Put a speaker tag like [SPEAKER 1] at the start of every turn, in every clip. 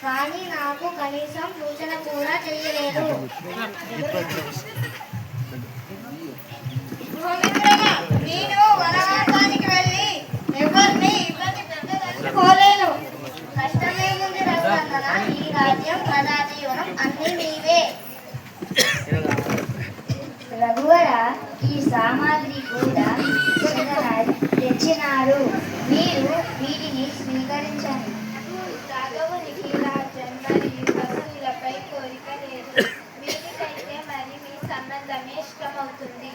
[SPEAKER 1] కానీ నాకు కనీసం సూచన కూడా చేయలేదు. నేను వనవాసానికి వెళ్ళి ఎవరిని ఇబ్బంది పెట్టదలుచుకోలేను. కష్టమేముంది రఘునందన, ఈ రాజ్యం ప్రజాజీవనం అన్ని నీవే. రఘువర, ఈ సామాగ్రి కూడా తెచ్చినారు, మీరు వీటిని స్వీకరించండి.
[SPEAKER 2] రాఘవునికి రాజ్యం మరియు పశువులపై కోరిక లేదు. మీకైతే మరి మీ సంబంధమే ఇష్టమవుతుంది.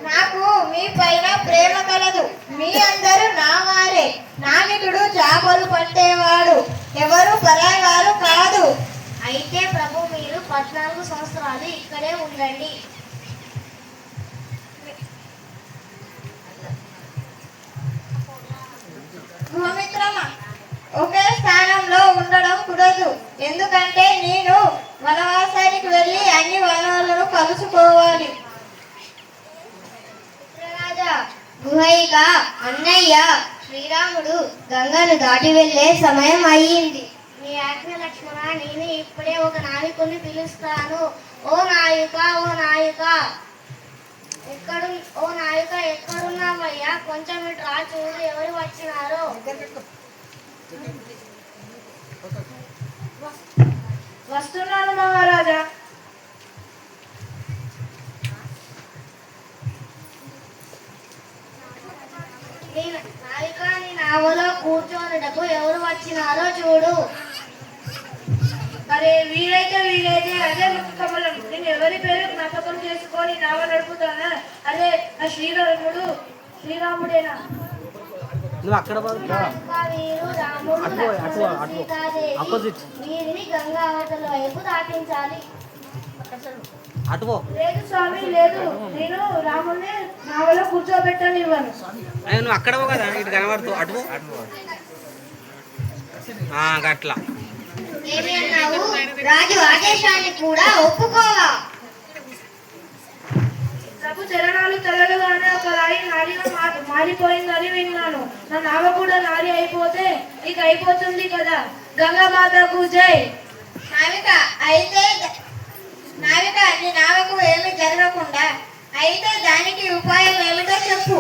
[SPEAKER 1] నాకు మీ పైన ప్రేమ కలదు. మీ అందరూ నా వారే. నావికుడు చేపలు పట్టేవాడు, ఎవరు పరాయి వారు కాదు. అయితే ప్రభు, మీరు 14 సంవత్సరాలు ఇక్కడే ఉండండి. గృహమిత్రమా, ఒకే స్థానంలో ఉండడం కుదరదు. ఎందుకంటే నేను వనవాసానికి వెళ్ళి అన్ని వనాలను కలుసుకోవాలి. గుహైక అన్నయ్య, శ్రీరాముడు గంగను దాటి వెళ్ళే సమయం అయ్యింది. మీ ఆజ్ఞ లక్ష్మణ, నేను ఇప్పుడే ఒక నావికుని పిలుస్తాను. ఓ నాయుక, ఓ నాయుక, ఓ నాయుక ఎక్కడున్నావయ్యా? కొంచెం ఇటు రా, చూడు ఎవరు వచ్చినారో.
[SPEAKER 3] వస్తున్నాను మహారాజా.
[SPEAKER 1] నావిక, నీ నావలో కూర్చోనుటకు ఎవరు వచ్చినారో చూడు.
[SPEAKER 3] అరే, వీలైతే అదే కమలం. నేను ఎవరి పేరు జ్ఞాపకం చేసుకొని నావ నడుపుతానా? అదే ఆ శ్రీరాముడేనా?
[SPEAKER 4] నువ్వు అక్కడ
[SPEAKER 1] వీరిని గంగా అవతల వైపు దాటించాలి.
[SPEAKER 4] అటువో.
[SPEAKER 3] లేదు స్వామి, లేదు. నేను రాముడిని నావలో కూర్చోబెట్టనివ్వను.
[SPEAKER 4] నువ్వు అక్కడ కదా, ఇటు కనబడుతూ అటువో. అట్లా
[SPEAKER 1] రాజు ఆదేశాన్ని కూడా ఒప్పుకోవా?
[SPEAKER 3] ప్రభు చరణాలు చల్లగానే ఒక రాయి నారిగా మారిపోయిందని విన్నాను. నా నావ కూడా నారి అయిపోతే ఇక అయిపోతుంది కదా. గంగా మాతకు జై.
[SPEAKER 1] నావిక, నీ నావకు ఏమి జరగకుండా అయితే దానికి ఉపాయం ఏమిటో చెప్పు.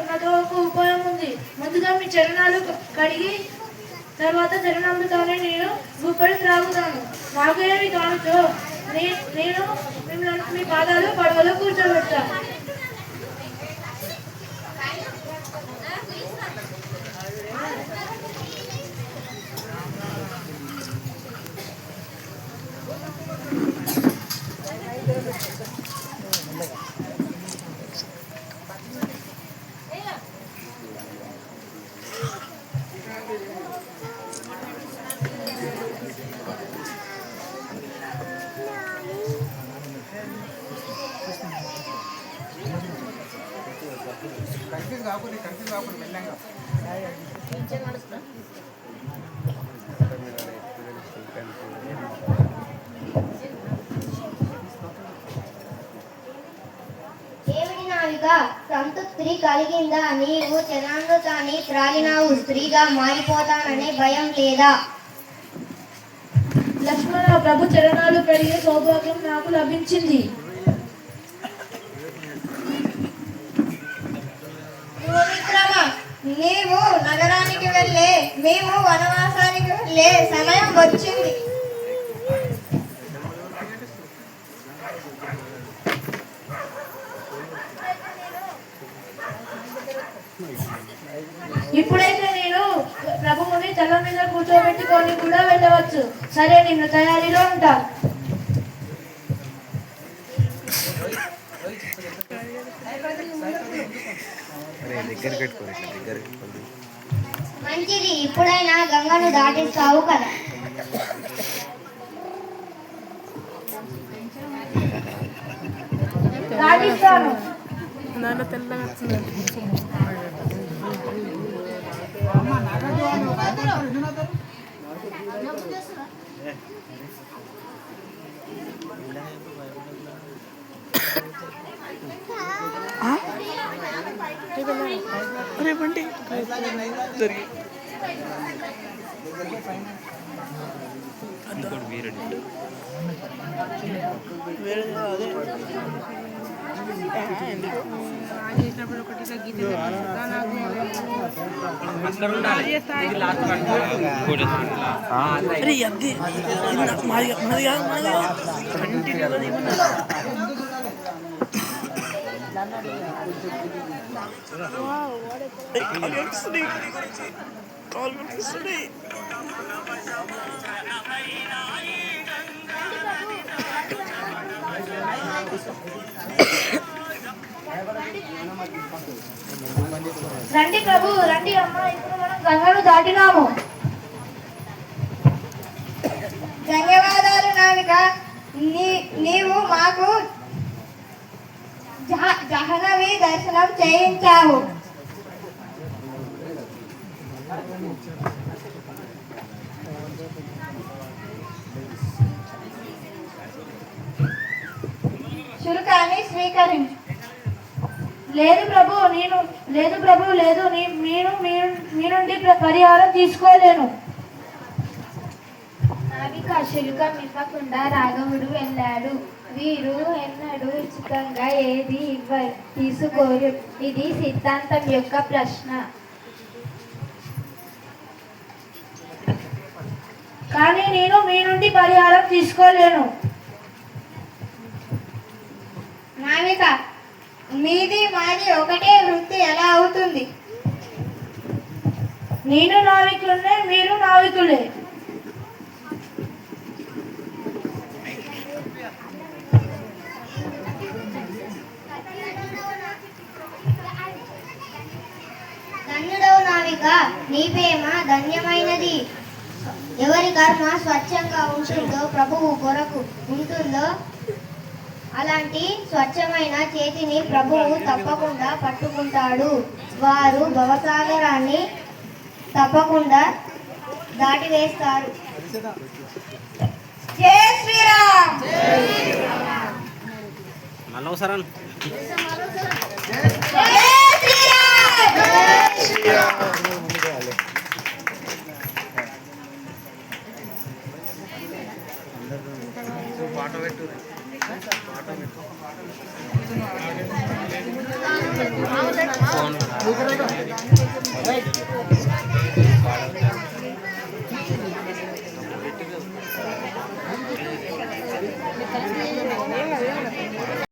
[SPEAKER 3] నాతో ఒక ఉపాయం ఉంది. ముందుగా మీ చరణాలు కడిగి తర్వాత చరణామృతాన్ని నేను గుప్పడి త్రాగుతాను. నాకు ఏమి కానుచో నేను మిమ్మల్ని మీ పాదాలు పడవలో కూర్చోబెడతాను.
[SPEAKER 1] ఏమిటి నావిక, సంతృప్తి కలిగిందా? నీవు చరణామృతాన్ని త్రాగినావు, స్త్రీగా మారిపోతాననే భయం లేదా?
[SPEAKER 3] లక్ష్మణ, ప్రభు చరణాలు కడిగే సౌభాగ్యం నాకు లభించింది.
[SPEAKER 1] నీవు నగరానికి వెళ్ళే, మేము వనవాసానికి వెళ్ళే సమయం వచ్చింది.
[SPEAKER 3] ఇప్పుడైతే నేను ప్రభువుని తల మీద కూర్చోబెట్టుకొని కూడా వెళ్ళవచ్చు. సరే, నిన్ను తయారీలో ఉంటా.
[SPEAKER 1] మంచిది, ఇప్పుడైనా గంగను దాటిస్తావు కదా.
[SPEAKER 3] దాటిస్తాను.
[SPEAKER 4] రేపండి ఇంకోటి వీరెడ్డి అక్కడ ఉండాలి ఇది లాస్ట్ ఇంకోటి
[SPEAKER 3] రండి ప్రభు, రండి అమ్మ. ఇప్పుడు మనం గంగను దాటినాము.
[SPEAKER 1] ధన్యవాదాలు నావిక. నీవు మాకు జాహ్నవి దర్శనం చేయించావు. శుల్కాన్ని స్వీకరించు.
[SPEAKER 3] లేదు ప్రభు, లేదు మీ నుండి పరిహారం తీసుకోలేను.
[SPEAKER 2] నావిక శుల్కం ఇవ్వకుండా రాఘవుడు వెళ్ళాడు. వీరు ఎన్నడూ ఉచితంగా ఏది తీసుకోరు. ఇది సిద్ధాంతం యొక్క ప్రశ్న.
[SPEAKER 3] కానీ నేను మీ నుండి పరిహారం తీసుకోలేను.
[SPEAKER 1] నావిక, మీది మాది ఒకటే వృత్తి ఎలా అవుతుంది?
[SPEAKER 3] నేను నావికులే, మీరు నావికులే.
[SPEAKER 1] ధన్యుడవు నావిక, నీ ప్రేమ ధన్యమైనది. ఎవరి కర్మ స్వచ్ఛంగా ఉంటుందో, ప్రభువు కొరకు ఉంటుందో, అలాంటి స్వచ్ఛమైన చేతిని ప్రభువు తప్పకుండా పట్టుకుంటాడు. వారు భవసాగరాన్ని తప్పకుండా దాటివేస్తారు. జై శ్రీరామ్.
[SPEAKER 4] మళ్ళీ ఒకసారి పాట పెట్టు. ఫోన్